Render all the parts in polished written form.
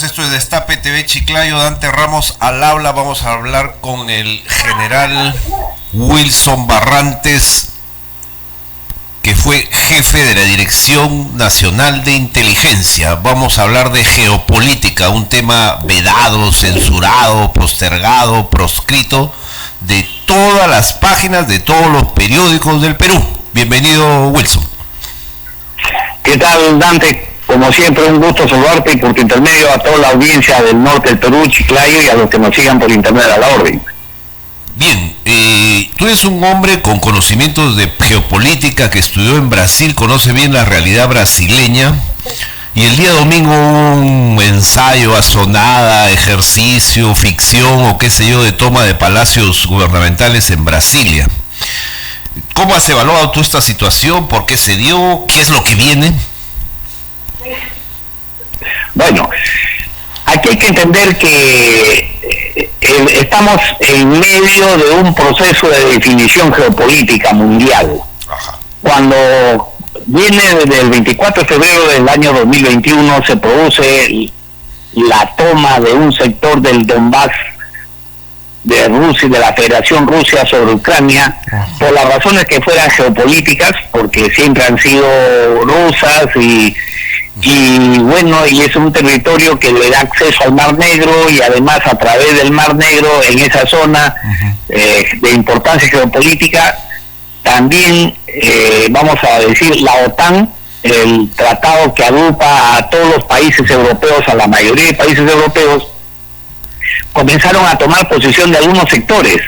Esto es Destape TV Chiclayo, Dante Ramos al habla. Vamos a hablar con el general Wilson Barrantes, que fue jefe de la Dirección Nacional de Inteligencia. Vamos a hablar de geopolítica, un tema vedado, censurado, postergado, proscrito de todas las páginas de todos los periódicos del Perú. Bienvenido, Wilson. ¿Qué tal, Dante? Como siempre, un gusto saludarte y por tu intermedio a toda la audiencia del norte del Perú, Chiclayo, y a los que nos sigan por internet a la orden. Bien, tú eres un hombre con conocimientos de geopolítica que estudió en Brasil, conoce bien la realidad brasileña, y el día domingo hubo un ensayo, asonada, ejercicio, ficción o qué sé yo de toma de palacios gubernamentales en Brasilia. ¿Cómo has evaluado tú esta situación? ¿Por qué se dio? ¿Qué es lo que viene? Bueno, aquí hay que entender que estamos en medio de un proceso de definición geopolítica mundial. Ajá. Cuando viene desde el 24 de febrero del año 2021 se produce la toma de un sector del Donbass de Rusia, de la Federación Rusia sobre Ucrania, por las razones que fueran geopolíticas, porque siempre han sido rusas y bueno, y es un territorio que le da acceso al Mar Negro y además a través del Mar Negro en esa zona de importancia geopolítica, también vamos a decir la OTAN, el tratado que agrupa a todos los países europeos, a la mayoría de países europeos, comenzaron a tomar posición de algunos sectores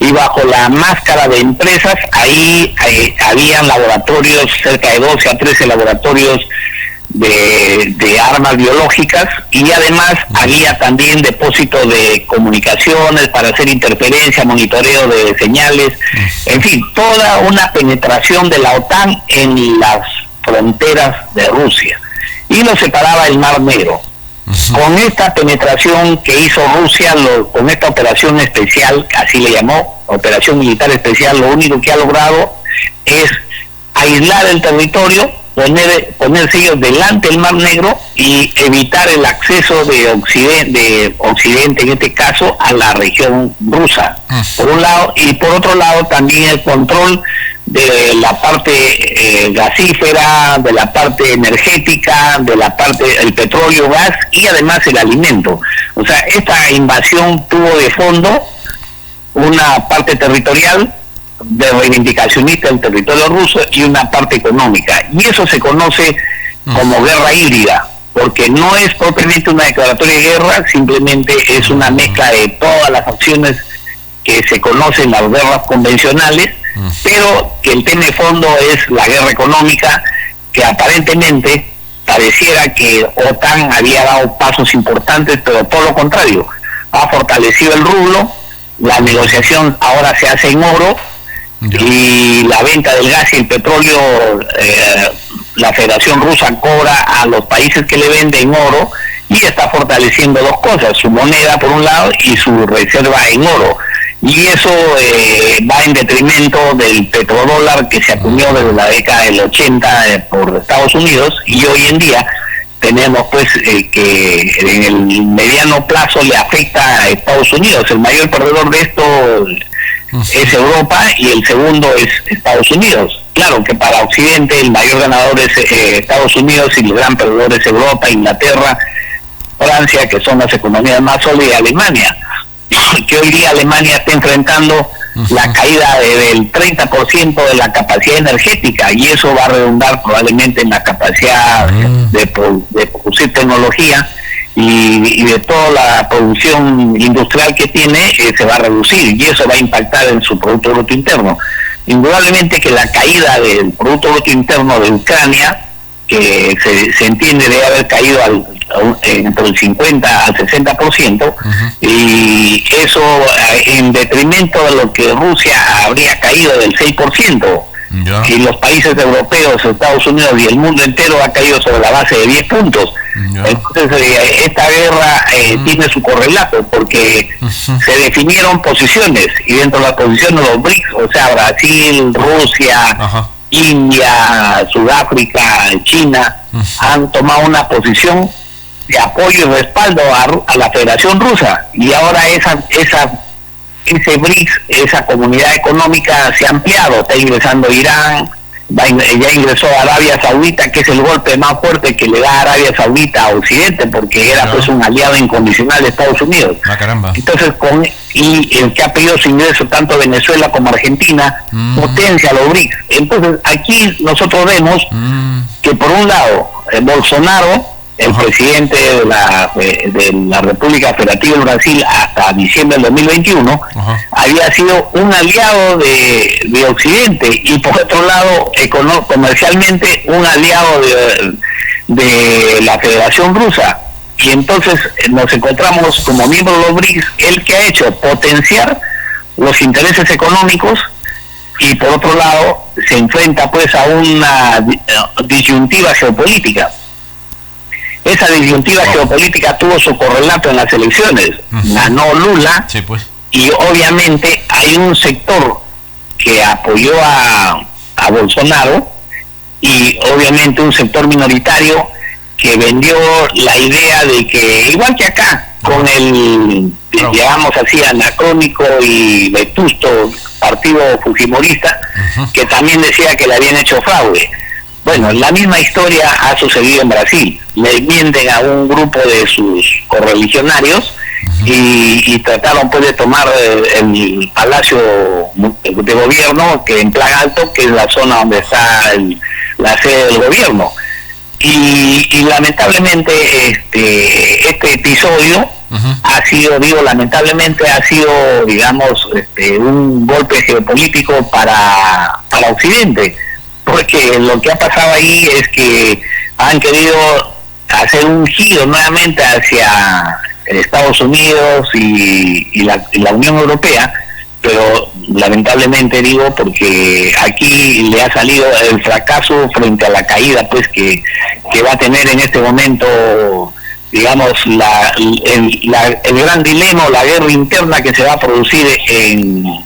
y bajo la máscara de empresas, ahí habían laboratorios, cerca de 12 a 13 laboratorios de armas biológicas, y además había también depósito de comunicaciones para hacer interferencia, monitoreo de señales, en fin, toda una penetración de la OTAN en las fronteras de Rusia, y lo separaba el Mar Negro. Con esta penetración que hizo Rusia, con esta operación especial, así le llamó, operación militar especial, lo único que ha logrado es aislar el territorio, poner sellos delante del Mar Negro y evitar el acceso de Occidente en este caso a la región rusa, por un lado, y por otro lado también el control de la parte gasífera, de la parte energética, de la parte del petróleo, gas y además el alimento. O sea, esta invasión tuvo de fondo una parte territorial de reivindicacionista del territorio ruso y una parte económica, y eso se conoce como guerra híbrida, porque no es propiamente una declaratoria de guerra, simplemente es una mezcla de todas las acciones que se conocen, las guerras convencionales, pero que el tema de fondo es la guerra económica, que aparentemente pareciera que OTAN había dado pasos importantes, pero todo lo contrario, ha fortalecido el rublo, la negociación ahora se hace en oro, y la venta del gas y el petróleo, la Federación Rusa cobra a los países que le venden oro, y está fortaleciendo dos cosas, su moneda por un lado y su reserva en oro, y eso va en detrimento del petrodólar que se acuñó desde la década del 80 por Estados Unidos, y hoy en día tenemos pues que en el mediano plazo le afecta a Estados Unidos. El mayor perdedor de esto es Europa y el segundo es Estados Unidos. Claro que para Occidente el mayor ganador es Estados Unidos y el gran perdedor es Europa, Inglaterra, Francia, que son las economías más sólidas, y Alemania, que hoy día Alemania está enfrentando la caída del 30% de la capacidad energética, y eso va a redundar probablemente en la capacidad de producir tecnología, y de toda la producción industrial que tiene se va a reducir, y eso va a impactar en su Producto Bruto Interno. Indudablemente que la caída del Producto Bruto Interno de Ucrania, que se entiende debe haber caído entre el 50 al 60%, y eso en detrimento de lo que Rusia habría caído del 6%, y los países europeos, Estados Unidos y el mundo entero ha caído sobre la base de 10 puntos. Entonces esta guerra tiene su correlato, porque se definieron posiciones, y dentro de las posiciones los BRICS, o sea, Brasil, Rusia, India, Sudáfrica, China, han tomado una posición de apoyo y respaldo a la Federación Rusa, y ahora ese BRICS, esa comunidad económica se ha ampliado, está ingresando Irán, ya ingresó Arabia Saudita, que es el golpe más fuerte que le da Arabia Saudita a Occidente, porque era pues un aliado incondicional de Estados Unidos. Caramba. Entonces, y el que ha pedido su ingreso tanto Venezuela como Argentina, potencia los BRICS. Entonces, aquí nosotros vemos que por un lado, Bolsonaro, el presidente de la República Federativa del Brasil hasta diciembre del 2021, había sido un aliado de Occidente, y por otro lado, comercialmente, un aliado de la Federación Rusa. Y entonces nos encontramos como miembros de los BRICS, el que ha hecho potenciar los intereses económicos, y por otro lado se enfrenta pues a una disyuntiva geopolítica. Esa disyuntiva geopolítica tuvo su correlato en las elecciones. Ganó Lula, sí, pues. Y obviamente hay un sector que apoyó a Bolsonaro, y obviamente un sector minoritario que vendió la idea de que, igual que acá, con el, digamos así, anacrónico y vetusto partido fujimorista, que también decía que le habían hecho fraude. Bueno, la misma historia ha sucedido en Brasil. Le mienten a un grupo de sus correligionarios y trataron pues de tomar el palacio de gobierno, que en Plan Alto, que es la zona donde está la sede del gobierno. Y lamentablemente este episodio ha sido, lamentablemente ha sido, digamos, un golpe geopolítico para Occidente, porque lo que ha pasado ahí es que han querido hacer un giro nuevamente hacia Estados Unidos y la Unión Europea, pero lamentablemente digo, porque aquí le ha salido el fracaso frente a la caída pues que va a tener en este momento, digamos, el gran dilema, la guerra interna que se va a producir en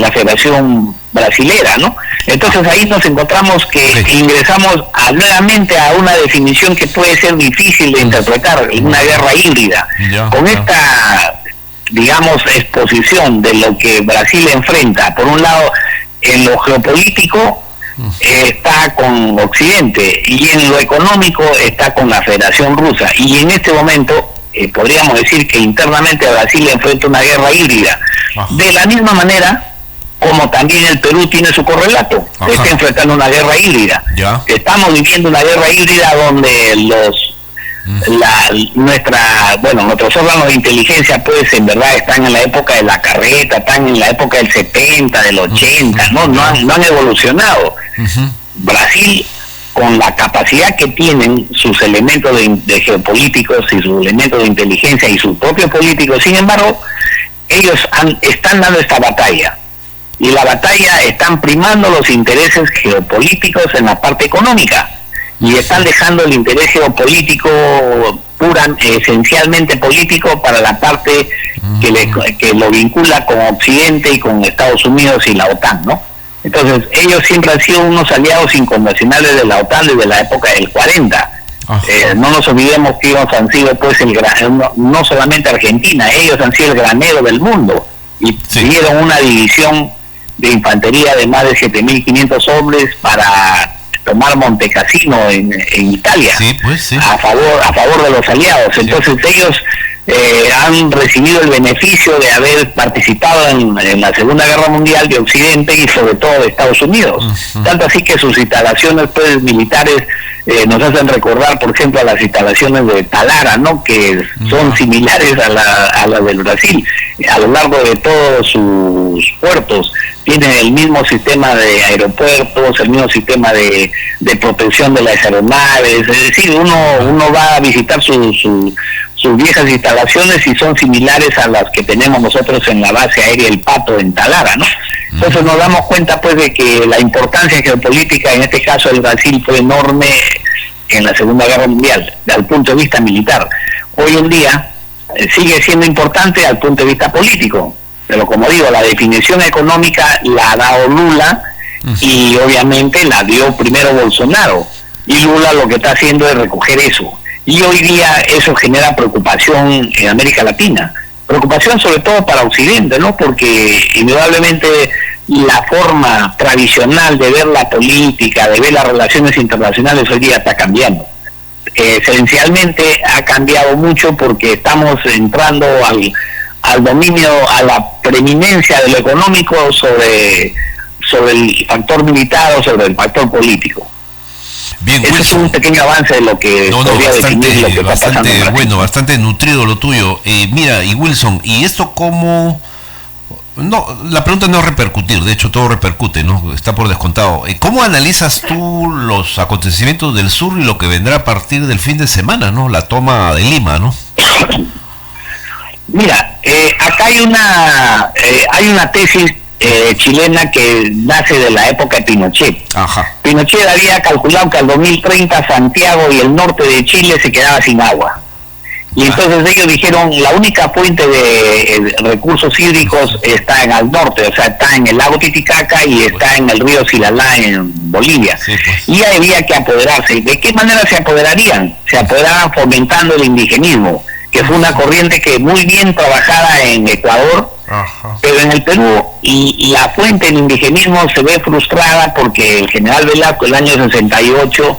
la Federación Brasilera, ¿no? Entonces ahí nos encontramos que ingresamos nuevamente a una definición que puede ser difícil de interpretar, una guerra híbrida. Con esta, digamos, exposición de lo que Brasil enfrenta, por un lado, en lo geopolítico está con Occidente, y en lo económico está con la Federación Rusa, y en este momento podríamos decir que internamente Brasil enfrenta una guerra híbrida. De la misma manera como también el Perú tiene su correlato, está enfrentando una guerra híbrida. Estamos viviendo una guerra híbrida donde nuestros órganos de inteligencia pues en verdad están en la época de la carreta, están en la época del 70, del 80, no han evolucionado. Brasil, con la capacidad que tienen sus elementos de geopolíticos y sus elementos de inteligencia y sus propios políticos, sin embargo, ellos están dando esta batalla. Y la batalla están primando los intereses geopolíticos en la parte económica, y están dejando el interés geopolítico esencialmente político para la parte que lo vincula con Occidente y con Estados Unidos y la OTAN, ¿no? Entonces ellos siempre han sido unos aliados incondicionales de la OTAN desde la época del 40. No nos olvidemos que ellos han sido pues no solamente Argentina, ellos han sido el granero del mundo, y dieron una división de infantería de más de 7.500 hombres para tomar Montecassino en Italia, a favor de los aliados. Entonces ellos han recibido el beneficio de haber participado en la Segunda Guerra Mundial de Occidente y sobre todo de Estados Unidos. Tanto así que sus instalaciones pues militares nos hacen recordar, por ejemplo, a las instalaciones de Talara, ¿no? Que son similares a las del Brasil. A lo largo de todos sus puertos tienen el mismo sistema de aeropuertos, el mismo sistema de protección de las aeronaves. Es decir, uno va a visitar sus viejas instalaciones y son similares a las que tenemos nosotros en la base aérea El Pato en Talara, ¿no? Entonces nos damos cuenta pues de que la importancia geopolítica, en este caso del Brasil, fue enorme en la Segunda Guerra Mundial, desde el punto de vista militar. Hoy en día sigue siendo importante al punto de vista político, pero como digo, la definición económica la ha dado Lula, y obviamente la dio primero Bolsonaro, y Lula lo que está haciendo es recoger eso. y hoy día eso genera preocupación en América Latina, preocupación sobre todo para Occidente, ¿no? Porque indudablemente la forma tradicional de ver la política, de ver las relaciones internacionales hoy día está cambiando. Esencialmente ha cambiado mucho porque estamos entrando al dominio, a la preeminencia de lo económico sobre el factor militar o sobre el factor político. Bien, ese es un pequeño avance de lo que podría definir lo que está pasando. Bueno, bastante nutrido lo tuyo. Mira, y Wilson, ¿y esto cómo...? No, la pregunta no es repercutir, de hecho todo repercute, ¿no? Está por descontado. ¿Cómo analizas tú los acontecimientos del sur y lo que vendrá a partir del fin de semana, ¿no? La toma de Lima, ¿no? Mira, acá hay una tesis chilena que nace de la época de Pinochet. Ajá. Pinochet había calculado que al 2030 Santiago y el norte de Chile se quedaba sin agua. Y entonces ellos dijeron, la única fuente de recursos hídricos está en el norte, o sea, está en el lago Titicaca y está en el río Silalá en Bolivia. Sí, pues. Y había que apoderarse. ¿De qué manera se apoderarían? Se apoderaban fomentando el indigenismo, que fue una corriente que muy bien trabajada en Ecuador, ajá, pero en el Perú, y la fuente del indigenismo se ve frustrada porque el general Velasco, el año 68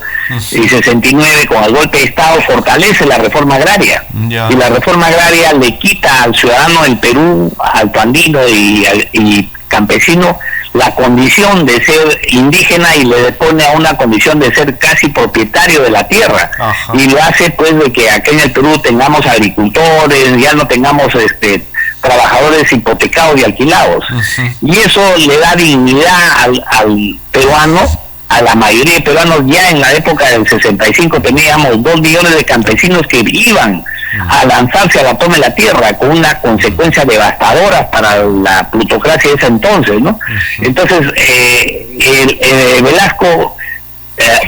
y 69, con el golpe de Estado, fortalece la reforma agraria. Ya. Y la reforma agraria le quita al ciudadano del Perú, altoandino y campesino, la condición de ser indígena y le pone a una condición de ser casi propietario de la tierra. Ajá. Y lo hace pues de que aquí en el Perú tengamos agricultores, ya no tengamos trabajadores hipotecados y alquilados. Uh-huh. Y eso le da dignidad al peruano. A la mayoría de peruanos. Ya en la época del 65 teníamos 2 millones de campesinos que iban a lanzarse a la toma de la tierra, con una consecuencia devastadora para la plutocracia de ese entonces, ¿no? Entonces Velasco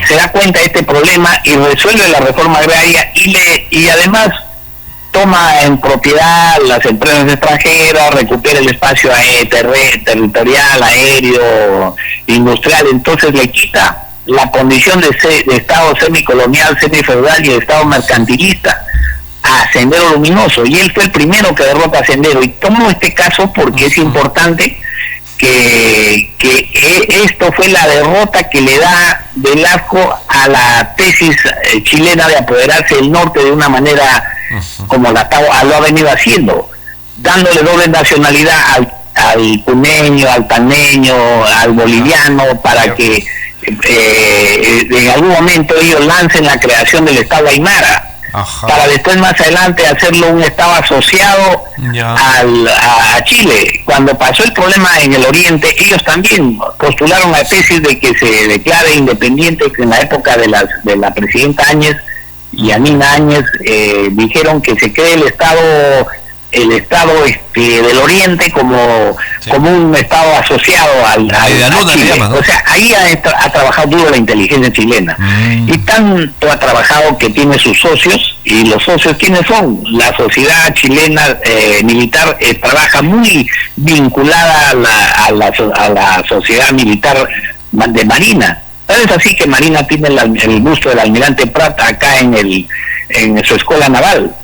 se da cuenta de este problema y resuelve la reforma agraria y además toma en propiedad las empresas extranjeras, recupera el espacio territorial, aéreo, industrial. Entonces le quita la condición de Estado semicolonial, semifeudal y de Estado mercantilista a Sendero Luminoso, y él fue el primero que derrota a Sendero. Y tomo este caso porque es importante que esto fue la derrota que le da Velasco a la tesis chilena de apoderarse del norte de una manera como lo ha venido haciendo, dándole doble nacionalidad al puneño, al taneño, al boliviano, para que en algún momento ellos lancen la creación del Estado Aymara. Ajá. Para después más adelante hacerlo un Estado asociado a Chile. Cuando pasó el problema en el oriente, ellos también postularon la tesis de que se declare independiente, que en la época de la presidenta Áñez y Anina Áñez dijeron que se cree el Estado del Oriente como un Estado asociado al Chile. ¿No? O sea, ahí ha trabajado duro la inteligencia chilena. Y tanto ha trabajado que tiene sus socios, y los socios, ¿quiénes son? La sociedad chilena militar trabaja muy vinculada a la sociedad militar de Marina. Es así que Marina tiene el busto del almirante Prat acá en su escuela naval.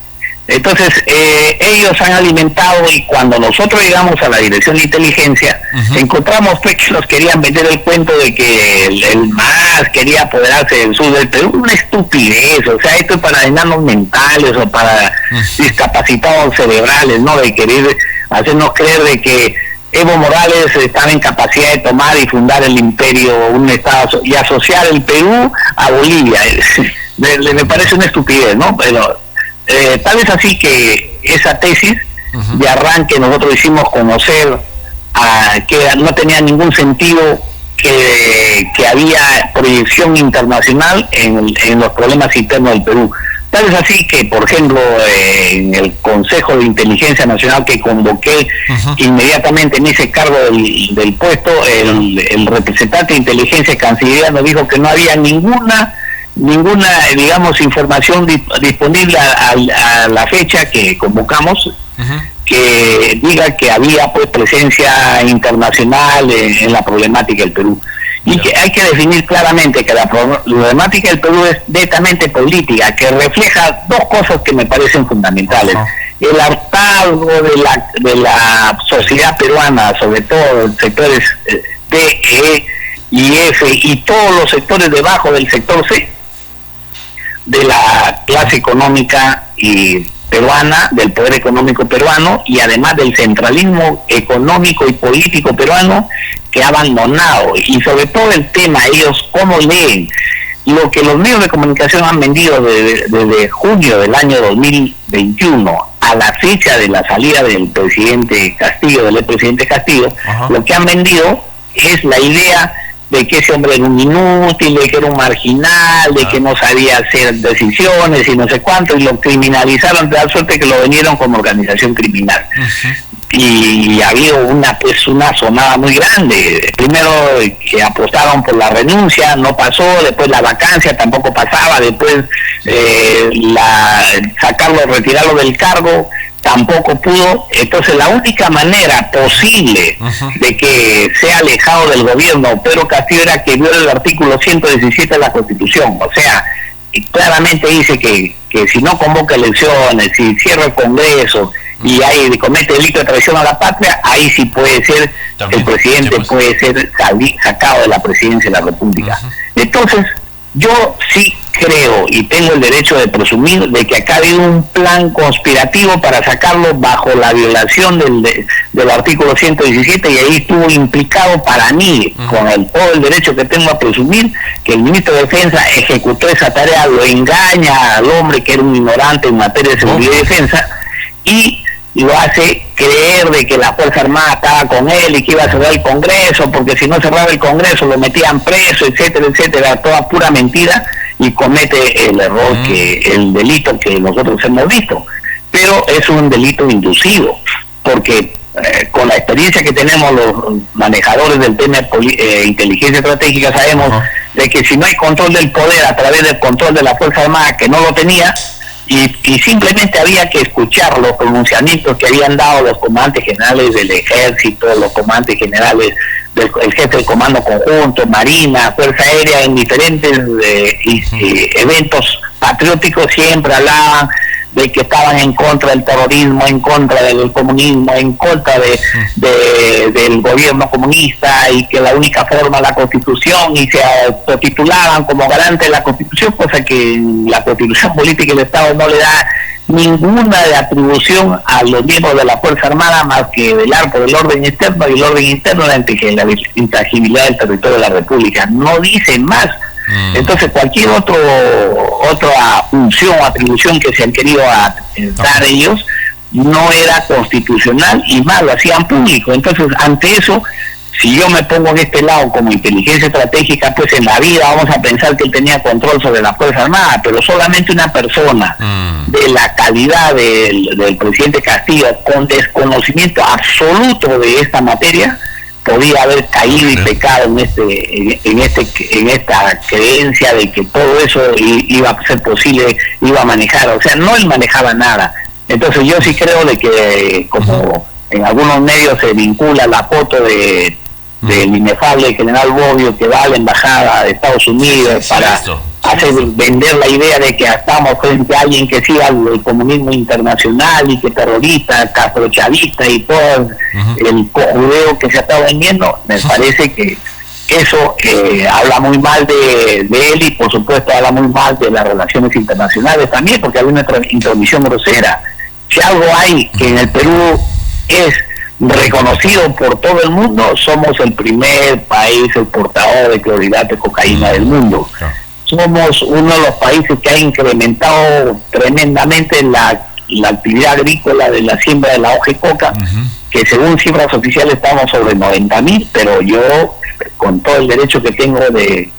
Entonces, ellos han alimentado, y cuando nosotros llegamos a la Dirección de Inteligencia, encontramos pues que nos querían vender el cuento de que el MAS quería apoderarse del sur del Perú. Una estupidez, o sea, esto es para enanos mentales o para discapacitados cerebrales, ¿no? De querer hacernos creer de que Evo Morales estaba en capacidad de tomar y fundar el imperio, un Estado, y asociar el Perú a Bolivia. Me parece una estupidez, ¿no? Pero tal vez así que esa tesis de arranque nosotros hicimos conocer que no tenía ningún sentido, que había proyección internacional en los problemas internos del Perú. Tal vez así que, por ejemplo, en el Consejo de Inteligencia Nacional que convoqué, inmediatamente me hice cargo del puesto, el representante de inteligencia canciller nos dijo que no había ninguna digamos información disponible a la fecha que convocamos, que diga que había pues presencia internacional en la problemática del Perú. Y que hay que definir claramente que la problemática del Perú es netamente política, que refleja dos cosas que me parecen fundamentales. El hartazgo de la sociedad peruana, sobre todo en sectores D, E y F, y todos los sectores debajo del sector C, de la clase económica y peruana, del poder económico peruano, y además del centralismo económico y político peruano, que ha abandonado. Y sobre todo el tema, ellos cómo leen lo que los medios de comunicación han vendido desde junio del año 2021 a la fecha de la salida del presidente Castillo, del expresidente Castillo. Lo que han vendido es la idea de que ese hombre era un inútil, de que era un marginal, de que no sabía hacer decisiones y no sé cuánto, y lo criminalizaron de tal suerte que lo vendieron como organización criminal. Y había una sonada muy grande. Primero que apostaron por la renuncia, no pasó, después la vacancia tampoco pasaba, después retirarlo del cargo, tampoco pudo. Entonces la única manera posible de que sea alejado del gobierno Pedro Castillo era que viole el artículo 117 de la Constitución. O sea, claramente dice que si no convoca elecciones, si cierra el Congreso y ahí comete delito de traición a la patria, ahí sí puede ser, el presidente puede ser sacado de la presidencia de la República. Entonces, yo sí creo y tengo el derecho de presumir de que acá ha habido un plan conspirativo para sacarlo bajo la violación del artículo 117, y ahí estuvo implicado, para mí, con todo el derecho que tengo a presumir, que el ministro de Defensa ejecutó esa tarea, lo engaña al hombre que era un ignorante en materia de seguridad y defensa, y lo hace creer de que la Fuerza Armada estaba con él y que iba a cerrar el Congreso, porque si no cerraba el Congreso lo metían preso, etcétera, etcétera, toda pura mentira, y comete el error, el delito que nosotros hemos visto. Pero es un delito inducido, porque con la experiencia que tenemos los manejadores del tema inteligencia estratégica, sabemos de que si no hay control del poder a través del control de la Fuerza Armada, que no lo tenía, y simplemente había que escuchar los pronunciamientos que habían dado los comandantes generales del Ejército, los comandantes generales el jefe del Comando Conjunto, Marina, Fuerza Aérea, en diferentes eventos patrióticos siempre hablaban de que estaban en contra del terrorismo, en contra del comunismo, en contra del gobierno comunista, y que la única forma es la Constitución, y se autotitulaban como garante de la Constitución, cosa que la Constitución política del Estado no le da ninguna atribución a los miembros de la Fuerza Armada más que velar por el orden externo, y el orden interno la intangibilidad del territorio de la República. No dice más. Entonces cualquier otra función o atribución que se han querido dar ellos no era constitucional, y más lo hacían público. Entonces, ante eso, si yo me pongo en este lado como inteligencia estratégica, pues en la vida vamos a pensar que él tenía control sobre la Fuerza Armada, pero solamente una persona de la calidad del presidente Castillo, con desconocimiento absoluto de esta materia, podía haber caído y pecado en esta creencia de que todo eso iba a ser posible, iba a manejar. O sea, no él manejaba nada. Entonces yo sí creo de que, como en algunos medios se vincula la foto del inefable general Bobbio, que va a la embajada de Estados Unidos para vender la idea de que estamos frente a alguien que siga el comunismo internacional y que terrorista, castrochavista y todo el cojudeo que se está vendiendo, me parece que eso habla muy mal de él, y por supuesto habla muy mal de las relaciones internacionales también, porque hay una intromisión grosera. Si algo hay que en el Perú es reconocido por todo el mundo, somos el primer país exportador de clorhidrato de cocaína del mundo. Somos uno de los países que ha incrementado tremendamente la actividad agrícola de la siembra de la hoja de coca, que según cifras oficiales estamos sobre 90.000, pero yo, con todo el derecho que tengo de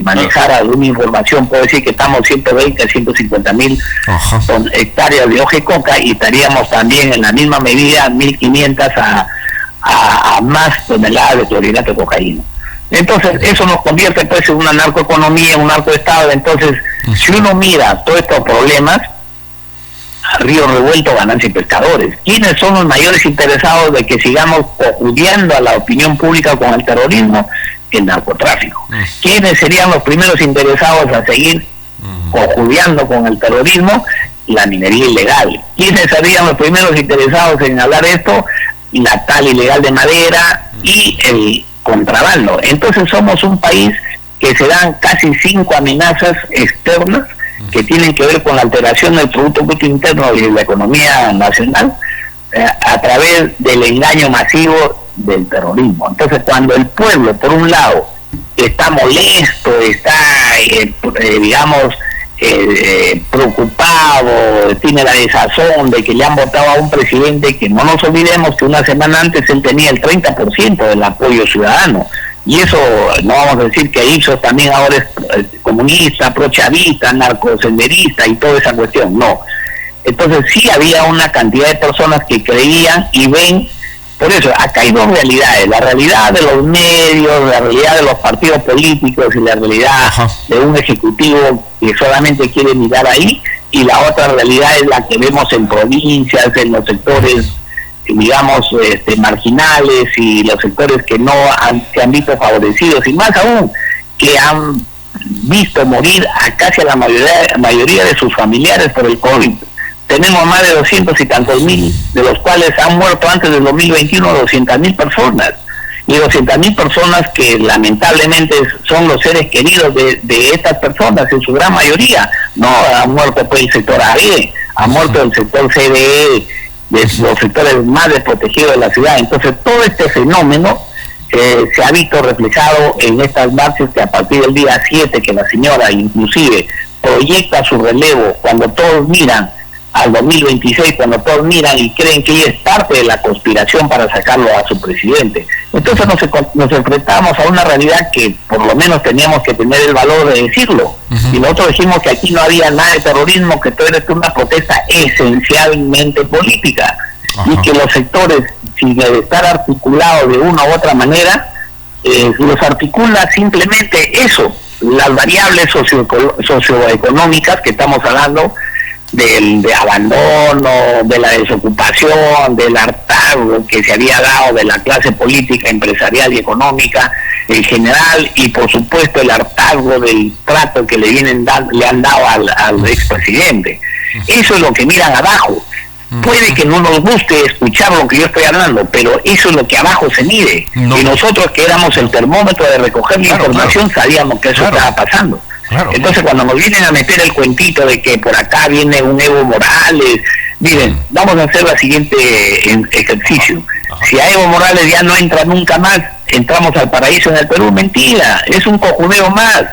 manejar alguna información, puedo decir que estamos 120 a 150.000 hectáreas de hoja de coca, y estaríamos también en la misma medida 1.500 a más toneladas de clorhidrato de cocaína. Entonces eso nos convierte pues en una narcoeconomía, en un narcoestado. Entonces, si uno mira todos estos problemas, río revuelto, ganancia y pescadores. ¿Quiénes son los mayores interesados de que sigamos cojudeando a la opinión pública con el terrorismo? el narcotráfico. ¿Quiénes serían los primeros interesados a seguir conjudiando con el terrorismo? La minería ilegal. ¿Quiénes serían los primeros interesados en hablar esto? La tala ilegal de madera y el contrabando. Entonces somos un país que se dan casi 5 amenazas externas que tienen que ver con la alteración del Producto Bruto Interno y de la economía nacional a través del engaño masivo del terrorismo. Entonces, cuando el pueblo, por un lado, está molesto, está, preocupado, tiene la desazón de que le han votado a un presidente que no nos olvidemos que una semana antes él tenía el 30% del apoyo ciudadano. Y eso, no vamos a decir que Ipsos también ahora es comunista, prochavista, narcosenderista y toda esa cuestión, no. Entonces sí había una cantidad de personas que creían y ven. Por eso, acá hay dos realidades: la realidad de los medios, la realidad de los partidos políticos y la realidad de un ejecutivo que solamente quiere mirar ahí, y la otra realidad es la que vemos en provincias, en los sectores, digamos, marginales y los sectores que no se han visto favorecidos, y más aún, que han visto morir a casi a la mayoría de sus familiares por el COVID. Tenemos más de 200 y tantos mil, de los cuales han muerto antes del 2021 200.000 personas. Y 200.000 personas que lamentablemente son los seres queridos de estas personas, en su gran mayoría. No ha muerto pues el sector AE, ha muerto el sector CDE, de los sectores más desprotegidos de la ciudad. Entonces todo este fenómeno se ha visto reflejado en estas marchas que a partir del día 7, que la señora inclusive proyecta su relevo, cuando todos miran al 2026, cuando todos miran y creen que ella es parte de la conspiración para sacarlo a su presidente. Entonces nos enfrentamos a una realidad que por lo menos teníamos que tener el valor de decirlo. Y nosotros dijimos que aquí no había nada de terrorismo, que todo era una protesta esencialmente política. Y que los sectores, sin estar articulados de una u otra manera, los articula simplemente eso, las variables socioeconómicas que estamos hablando, de abandono, de la desocupación, del hartazgo que se había dado de la clase política, empresarial y económica en general, y por supuesto el hartazgo del trato que le han dado al expresidente. Eso es lo que miran abajo. Puede que no nos guste escuchar lo que yo estoy hablando, pero eso es lo que abajo se mide. Y nosotros, que éramos el termómetro de recoger la información, sabíamos que eso estaba pasando. Entonces, cuando nos vienen a meter el cuentito de que por acá viene un Evo Morales, miren, vamos a hacer el siguiente ejercicio. Si a Evo Morales ya no entra nunca más, entramos al paraíso en el Perú, mentira, es un cojuneo más.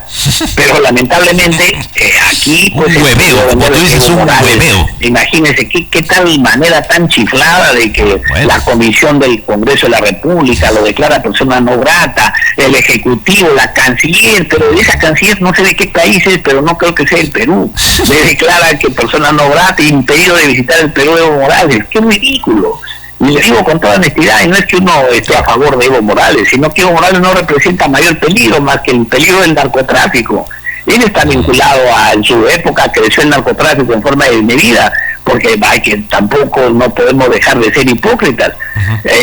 Pero lamentablemente aquí pues un hueveo, como tú dices, un hueveo. Imagínense qué tal manera tan chiflada de que la comisión del Congreso de la República lo declara persona no grata, el Ejecutivo, la canciller, pero esa canciller no sé de qué país es, pero no creo que sea el Perú, le declara que persona no grata, impedido de visitar el Perú Evo Morales. ¡Qué ridículo! Y le digo con toda honestidad, y no es que uno esté a favor de Evo Morales, sino que Evo Morales no representa mayor peligro más que el peligro del narcotráfico. Él está vinculado en su época, creció el narcotráfico en forma desmedida, porque que tampoco no podemos dejar de ser hipócritas.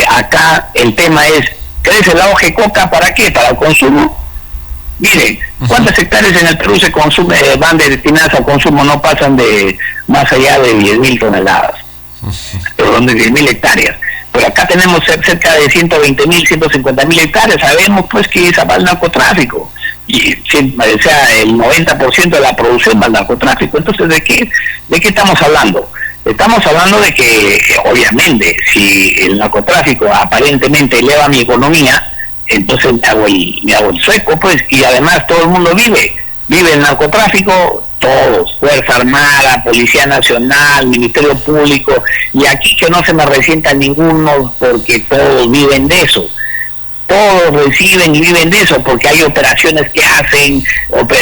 Acá el tema es, ¿crece la hoja de coca para qué? ¿Para el consumo? Miren, ¿cuántas hectáreas en el Perú se consume, van destinadas al consumo? No pasan de más allá de 10.000 toneladas. Perdón, de 10.000 hectáreas. Pero acá tenemos cerca de 120.000, 150.000 hectáreas. Sabemos pues que esa va al narcotráfico. Y o sea, el 90% de la producción va al narcotráfico. Entonces, ¿de qué estamos hablando? Estamos hablando de que, obviamente, si el narcotráfico aparentemente eleva mi economía, entonces me hago el sueco, pues, y además todo el mundo vive el narcotráfico, todos, Fuerza Armada, Policía Nacional, Ministerio Público, y aquí que no se me resienta ninguno porque todos viven de eso. Todos reciben y viven de eso, porque hay operaciones que hacen.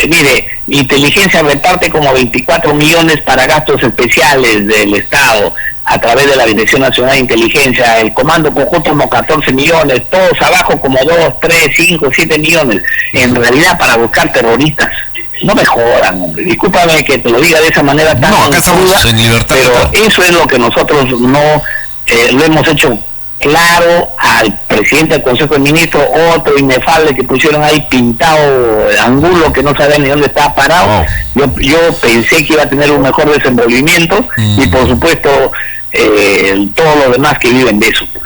Mire, Inteligencia reparte como 24 millones para gastos especiales del Estado a través de la Dirección Nacional de Inteligencia, el Comando Conjunto como 14 millones, todos abajo como 2, 3, 5, 7 millones, en realidad para buscar terroristas. No me jodan, hombre. Discúlpame que te lo diga de esa manera tan acá estamos en libertad, pero eso es lo que nosotros no lo hemos hecho claro al presidente del Consejo de Ministros, otro inefable que pusieron ahí pintado Angulo, que no sabía ni dónde estaba parado. Yo pensé que iba a tener un mejor desenvolvimiento y por supuesto todos los demás que viven de eso. Pues.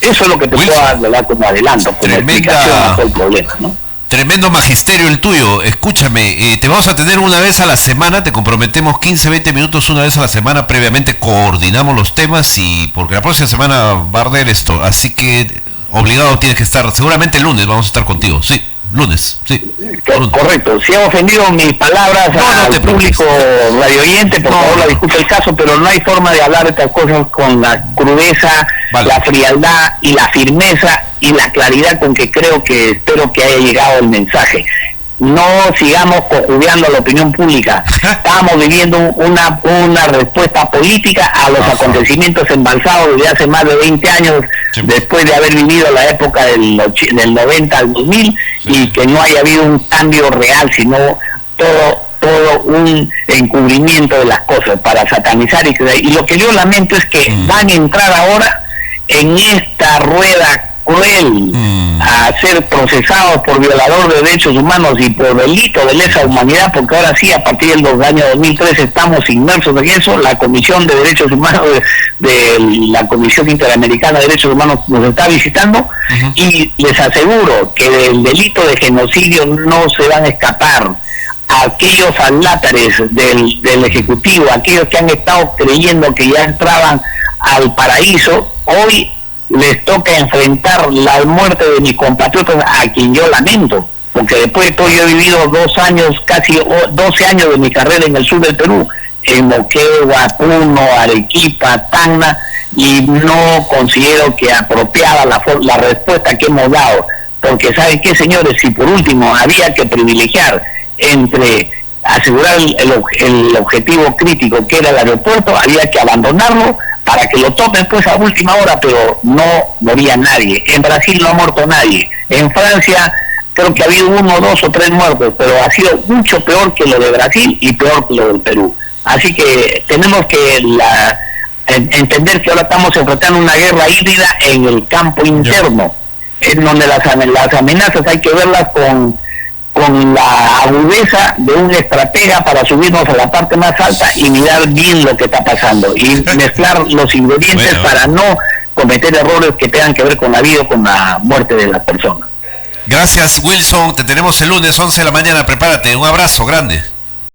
Eso es lo que te puedo dar como adelanto, como explicación a todo el problema, ¿no? Tremendo magisterio el tuyo. Escúchame, te vamos a tener una vez a la semana, te comprometemos 15, 20 minutos una vez a la semana, previamente coordinamos los temas y porque la próxima semana va a arder esto, así que obligado tienes que estar, seguramente el lunes vamos a estar contigo, sí, lunes, sí. Correcto, si he ofendido mis palabras al público radioyente, por favor la disculpe el caso, pero no hay forma de hablar de estas cosas con la crudeza, la frialdad y la firmeza y la claridad con que espero que haya llegado el mensaje. No sigamos cojudeando a la opinión pública. Estamos viviendo una respuesta política a los acontecimientos embalsados desde hace más de 20 años, después de haber vivido la época del 90 al 2000, y que no haya habido un cambio real, sino todo un encubrimiento de las cosas para satanizar. Y lo que yo lamento es que van a entrar ahora en esta rueda cruel a ser procesados por violador de derechos humanos y por delito de lesa humanidad, porque ahora sí, a partir del año 2003 estamos inmersos en eso. La Comisión de Derechos Humanos de la Comisión Interamericana de Derechos Humanos nos está visitando, y les aseguro que del delito de genocidio no se van a escapar aquellos alátares del Ejecutivo, aquellos que han estado creyendo que ya entraban al paraíso. Hoy les toca enfrentar la muerte de mis compatriotas, a quien yo lamento, porque después de todo yo he vivido 2 años, casi 12 años de mi carrera en el sur del Perú, en Moquegua, Puno, Arequipa, Tacna, y no considero que apropiada la respuesta que hemos dado, porque ¿saben qué, señores? Si por último había que privilegiar entre asegurar el objetivo crítico, que era el aeropuerto, había que abandonarlo para que lo tomen pues a última hora, pero no moría nadie. En Brasil no ha muerto nadie. En Francia creo que ha habido 1, 2 o 3 muertos, pero ha sido mucho peor que lo de Brasil y peor que lo del Perú. Así que tenemos que entender que ahora estamos enfrentando una guerra híbrida en el campo interno, en donde las amenazas hay que verlas con la agudeza de un estratega para subirnos a la parte más alta y mirar bien lo que está pasando y mezclar los ingredientes para no cometer errores que tengan que ver con la vida o con la muerte de las personas. Gracias, Wilson, te tenemos el lunes 11 de la mañana, prepárate, un abrazo grande.